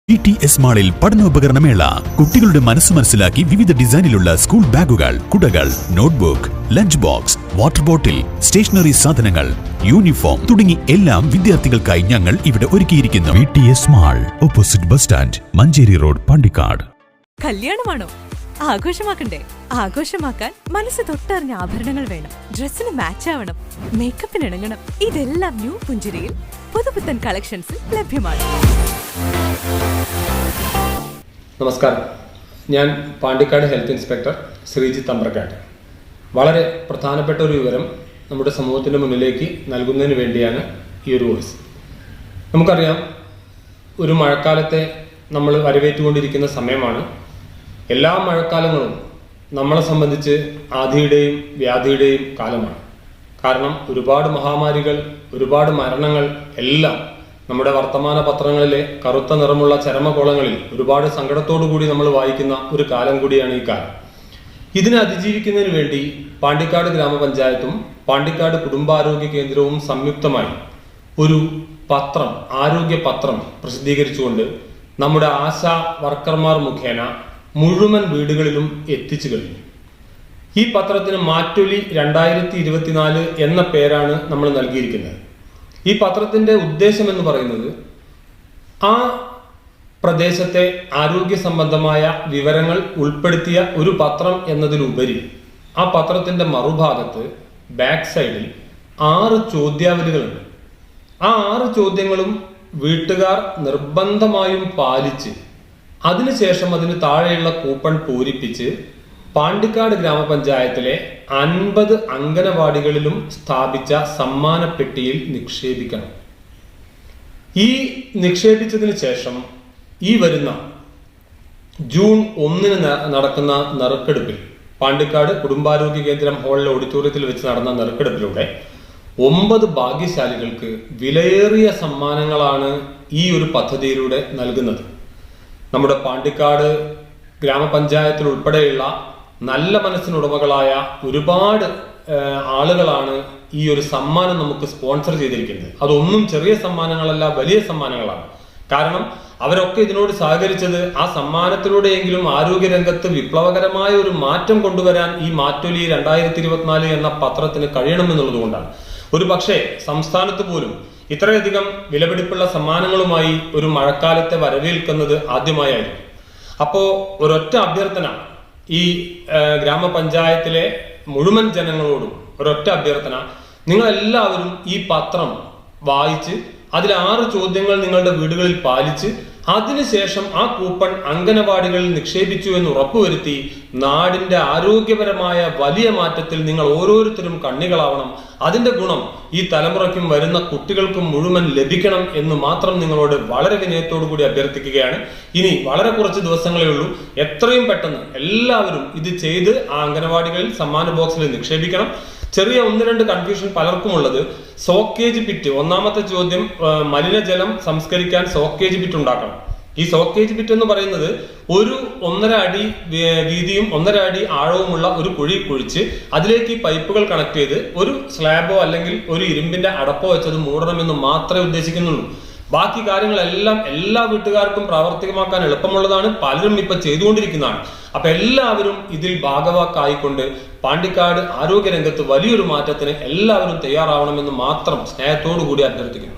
PTS മാളിൽ പഠനോപകരണമേള. കുട്ടികളുടെ മനസ്സ് മനസ്സിലാക്കി വിവിധ ഡിസൈനിലുള്ള സ്കൂൾ ബാഗുകൾ, കുടകൾ, notebook, lunch box, water bottle, stationery സാധനങ്ങൾ, യൂണിഫോം തുടങ്ങി എല്ലാം വിദ്യാർത്ഥികൾക്കായി ഞങ്ങൾ ഇവിടെ ഒരുക്കിയിരിക്കുന്നു. PTS mall, opposite bus stand, Manjeri road, Pandikkad. കല്യാണമാണോ? ആഘോഷമാക്കണ്ടേ? ആഘോഷമാക്കാൻ മനസ്സ് തൊട്ടറിഞ്ഞ ആഭരണങ്ങൾ വേണം. ഡ്രസ്സിന് മാച്ച് ആവണം, മേക്കപ്പിന് ഇണങ്ങണം. ഇതെല്ലാം ന്യൂ പുഞ്ചിരിയിൽ പുതുപുത്തൻ കളക്ഷൻസിൽ ലഭ്യമാണ്. നമസ്കാരം, ഞാൻ പാണ്ടിക്കാട് ഹെൽത്ത് ഇൻസ്പെക്ടർ ശ്രീജിത്ത് അമ്പ്രക്കാട്. വളരെ പ്രധാനപ്പെട്ട ഒരു വിവരം നമ്മുടെ സമൂഹത്തിൻ്റെ മുന്നിലേക്ക് നൽകുന്നതിന് വേണ്ടിയാണ് ഈ ഒരു വോയിസ്. നമുക്കറിയാം, ഒരു മഴക്കാലത്തെ നമ്മൾ വരവേറ്റുകൊണ്ടിരിക്കുന്ന സമയമാണ്. എല്ലാ മഴക്കാലങ്ങളും നമ്മളെ സംബന്ധിച്ച് ആധിയുടെയും വ്യാധിയുടെയും കാലമാണ്. കാരണം ഒരുപാട് മഹാമാരികൾ, ഒരുപാട് മരണങ്ങൾ എല്ലാം നമ്മുടെ വർത്തമാന പത്രങ്ങളിലെ കറുത്ത നിറമുള്ള ചരമകോളങ്ങളിൽ ഒരുപാട് സങ്കടത്തോടു കൂടി നമ്മൾ വായിക്കുന്ന ഒരു കാലം കൂടിയാണ് ഈ കാലം. ഇതിനെ അതിജീവിക്കുന്നതിന് വേണ്ടി പാണ്ടിക്കാട് ഗ്രാമപഞ്ചായത്തും പാണ്ടിക്കാട് കുടുംബാരോഗ്യ കേന്ദ്രവും സംയുക്തമായി ഒരു പത്രം, ആരോഗ്യ പത്രം പ്രസിദ്ധീകരിച്ചുകൊണ്ട് നമ്മുടെ ആശാ വർക്കർമാർ മുഖേന മുഴുവൻ വീടുകളിലും എത്തിച്ചു കഴിഞ്ഞു. ഈ പത്രത്തിന് മാറ്റൊലി 2024 എന്ന പേരാണ് നമ്മൾ നൽകിയിരിക്കുന്നത്. ഈ പത്രത്തിന്റെ ഉദ്ദേശം എന്ന് പറയുന്നത് ആ പ്രദേശത്തെ ആരോഗ്യ സംബന്ധമായ വിവരങ്ങൾ ഉൾപ്പെടുത്തിയ ഒരു പത്രം എന്നതിലുപരി ആ പത്രത്തിന്റെ മറുഭാഗത്ത് ബാക്ക് സൈഡിൽ 6 ചോദ്യാവലികളുണ്ട്. ആ 6 ചോദ്യങ്ങളും വീട്ടുകാർ നിർബന്ധമായും പാലിച്ച് അതിനുശേഷം അതിന് താഴെയുള്ള കൂപ്പൺ പൂരിപ്പിച്ച് പാണ്ടിക്കാട് ഗ്രാമപഞ്ചായത്തിലെ 50 അംഗനവാടികളിലും സ്ഥാപിച്ച സമ്മാനപ്പെട്ടിയിൽ നിക്ഷേപിക്കണം. ഈ നിക്ഷേപിച്ചതിന് ശേഷം ഈ വരുന്ന ജൂൺ 1 നടക്കുന്ന നറുക്കെടുപ്പിൽ, പാണ്ടിക്കാട് കുടുംബാരോഗ്യ കേന്ദ്രം ഹാളിലെ ഓഡിറ്റോറിയത്തിൽ വെച്ച് നടന്ന നറുക്കെടുപ്പിലൂടെ 9 ഭാഗ്യശാലികൾക്ക് വിലയേറിയ സമ്മാനങ്ങളാണ് ഈ ഒരു പദ്ധതിയിലൂടെ നൽകുന്നത്. നമ്മുടെ പാണ്ടിക്കാട് ഗ്രാമപഞ്ചായത്തിൽ ഉൾപ്പെടെയുള്ള നല്ല മനസ്സിനുടമകളായ ഒരുപാട് ആളുകളാണ് ഈ ഒരു സമ്മാനം നമുക്ക് സ്പോൺസർ ചെയ്തിരിക്കുന്നത്. അതൊന്നും ചെറിയ സമ്മാനങ്ങളല്ല, വലിയ സമ്മാനങ്ങളാണ്. കാരണം അവരൊക്കെ ഇതിനോട് സഹകരിച്ചത് ആ സമ്മാനത്തിലൂടെയെങ്കിലും ആരോഗ്യരംഗത്ത് വിപ്ലവകരമായ ഒരു മാറ്റം കൊണ്ടുവരാൻ ഈ മാറ്റൊലി 2024 എന്ന പത്രത്തിന് കഴിയണമെന്നുള്ളത് കൊണ്ടാണ്. ഒരു പക്ഷേ സംസ്ഥാനത്ത് പോലും ഇത്രയധികം വിലപിടിപ്പുള്ള സമ്മാനങ്ങളുമായി ഒരു മഴക്കാലത്തെ വരവേൽക്കുന്നത് ആദ്യമായായിരിക്കും. അപ്പോ ഒരൊറ്റ അഭ്യർത്ഥന ഈ ഗ്രാമപഞ്ചായത്തിലെ മുഴുവൻ ജനങ്ങളോടും ഒരൊറ്റ അഭ്യർത്ഥന: നിങ്ങളെല്ലാവരും ഈ പത്രം വായിച്ച് അതിൽ 6 ചോദ്യങ്ങൾ നിങ്ങളുടെ വീടുകളിൽ പാലിച്ച് അതിനുശേഷം ആ കൂപ്പൺ അംഗനവാടികളിൽ നിക്ഷേപിച്ചു എന്ന് ഉറപ്പുവരുത്തി നാടിന്റെ ആരോഗ്യപരമായ വലിയ മാറ്റത്തിൽ നിങ്ങൾ ഓരോരുത്തരും കണ്ണികളാവണം. അതിന്റെ ഗുണം ഈ തലമുറയ്ക്കും വരുന്ന കുട്ടികൾക്കും മുഴുവൻ ലഭിക്കണം എന്ന് മാത്രം നിങ്ങളോട് വളരെ വിനയത്തോടു കൂടി അഭ്യർത്ഥിക്കുകയാണ്. ഇനി വളരെ കുറച്ച് ദിവസങ്ങളേ ഉള്ളൂ. എത്രയും പെട്ടെന്ന് എല്ലാവരും ഇത് ചെയ്ത് ആ അംഗനവാടികളിൽ സമ്മാന ബോക്സിൽ നിക്ഷേപിക്കണം. ചെറിയ 1-2 കൺഫ്യൂഷൻ പലർക്കും ഉള്ളത്, സോക്കേജ് പിറ്റ്. ഒന്നാമത്തെ ചോദ്യം, മലിനജലം സംസ്കരിക്കാൻ സോക്കേജ് പിറ്റ് ഉണ്ടാക്കണം. ഈ സോക്കേജ് പിറ്റ് എന്ന് പറയുന്നത് ഒരു 1.5 അടി വീതിയും 1.5 അടി ആഴവുമുള്ള ഒരു കുഴി കുഴിച്ച് അതിലേക്ക് ഈ പൈപ്പുകൾ കണക്ട് ചെയ്ത് ഒരു സ്ലാബോ അല്ലെങ്കിൽ ഒരു ഇരുമ്പിന്റെ അടപ്പോ വെച്ചത് മൂടണമെന്ന് മാത്രമേ ഉദ്ദേശിക്കുന്നുള്ളൂ. ബാക്കി കാര്യങ്ങളെല്ലാം എല്ലാ വീട്ടുകാർക്കും പ്രാവർത്തികമാക്കാൻ എളുപ്പമുള്ളതാണ്. പലരും ഇപ്പൊ ചെയ്തുകൊണ്ടിരിക്കുന്നതാണ്. അപ്പൊ എല്ലാവരും ഇതിൽ ഭാഗവാക്കായിക്കൊണ്ട് പാണ്ടിക്കാട് ആരോഗ്യരംഗത്ത് വലിയൊരു മാറ്റത്തിന് എല്ലാവരും തയ്യാറാവണമെന്ന് മാത്രം സ്നേഹത്തോടു കൂടി അഭ്യർത്ഥിക്കുന്നു.